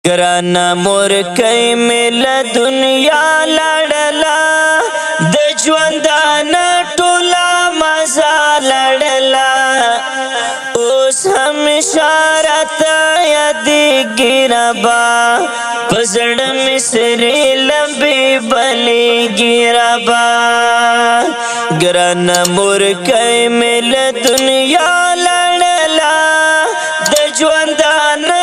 ګرانه مورکۍ مې له دنیا لاړله د ژوندانه ټوله مزه لړله اوس همیشه راته یادېږي ربا په زړه مې سرې لمبې بلېږي ربا ګرانه مورکۍ مې له دنیا لاړله د ژوندانه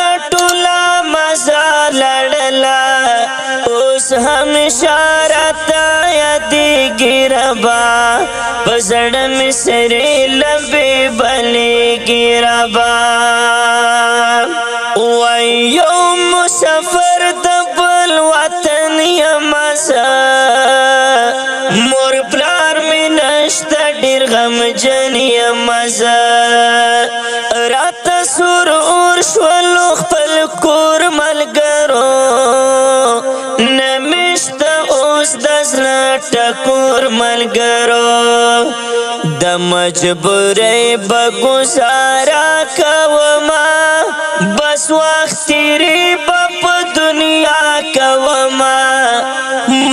اوس همیشه راته یادېږي ربا په زړه مې سرې لمبې بلېږي ربا وایي یو مسافر د بل وطن یمه زه مور پلار مې نشته ډېر غمجن یمه زه راته سور اور شولو خپل کور ملګرو ټکور ملګرو د مجبورۍ به ګزاره کومه بس وخت تېرې به په دنیا کومه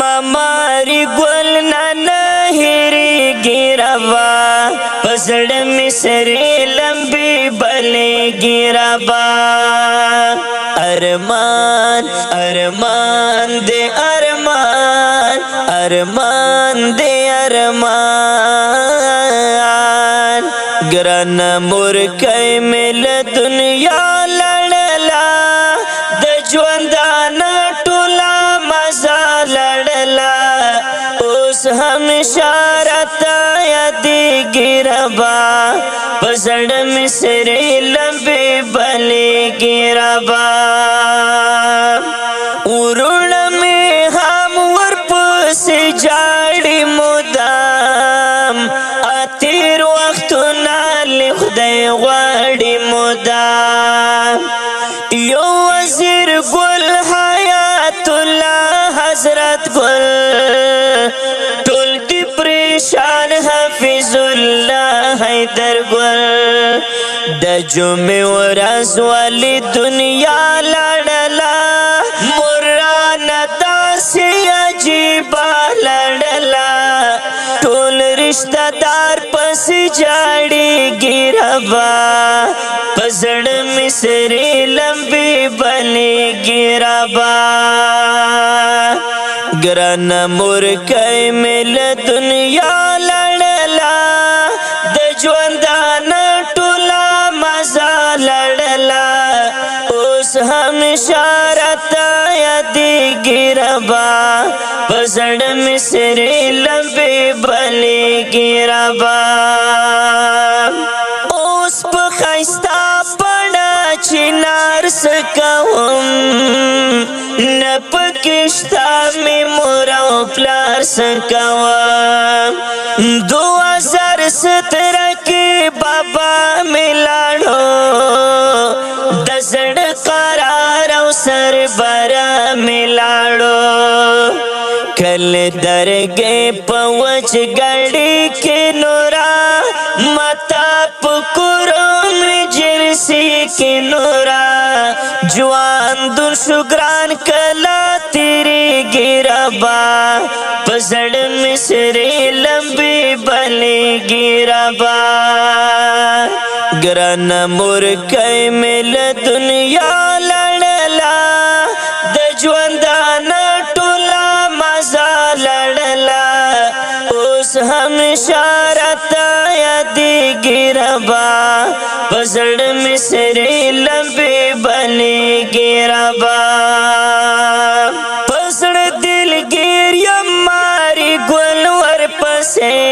مماري ګل نه هېرېږي ربا په زړه مې سرې لمبې بلېږي ربا ارمان ارمان دې ارمان ارمان دې ارمان ګرانه مورکۍ مې له دنیا لړله د ژوندانه ټوله مزه لړله اوس همیشه راته یادېږي ربا په زړه مې سرې لمبې بلېږي ربا وروڼه مې هم ورپسې جاړي مدام تېر وختونه له خدای غواړي مدام یو وزیر ګل حیات الله حضرت ګل ټول دې پریشان حفیظ الله حیدر ګل د جمعې ورځ ولې دنیا لاړله مرانه داسې عجیبه لړله ټول رشته دار پسې جاړېږي ربا په زړه مې سرې لمبې بلېږي ربا ګرانه مورکۍ مې له دنیا لړله د ژوندانه ټوله مزه لړله اوس همیشه راته یادېږي ربا په زړه مې سرې لمبې بلېږي ربا اوس په ښایسته بڼه چنار څه کوم نه پکې شته مې مور او پلار څه کوم 2017 کې بابا مې لاړو د زړه قرار او سربره مې لاړو کله درګې په وچ ګړې کې نورا متا پکورو مې جرسي کې نورا جوان دور شګران کله تېرېږي ربا په زړه مې سرې لمبې بلېږي ربا ګرانه مورکۍ مې له دنیا لړله د ژوندانه ټوله مزه لړله اوس همیشه راته یادېږي ربا په زړه مې سرې لمبې بلېږي ربا په زړه دلګیر یم ماري ګل ورپسې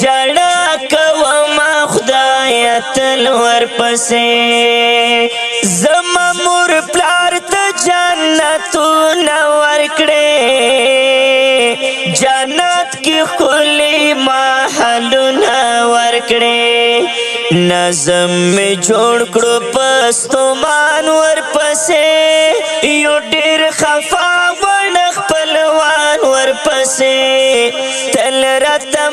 جړه کومه خدایه تل ورپسې زما مور پلار ته جنتونه ورکړې جنت کې ښکلي محلونه ورکړې نظم مې جوړ کړو په ستومان ورپسې یو ډېر خفا وړ خپلوان ورپسې تل راته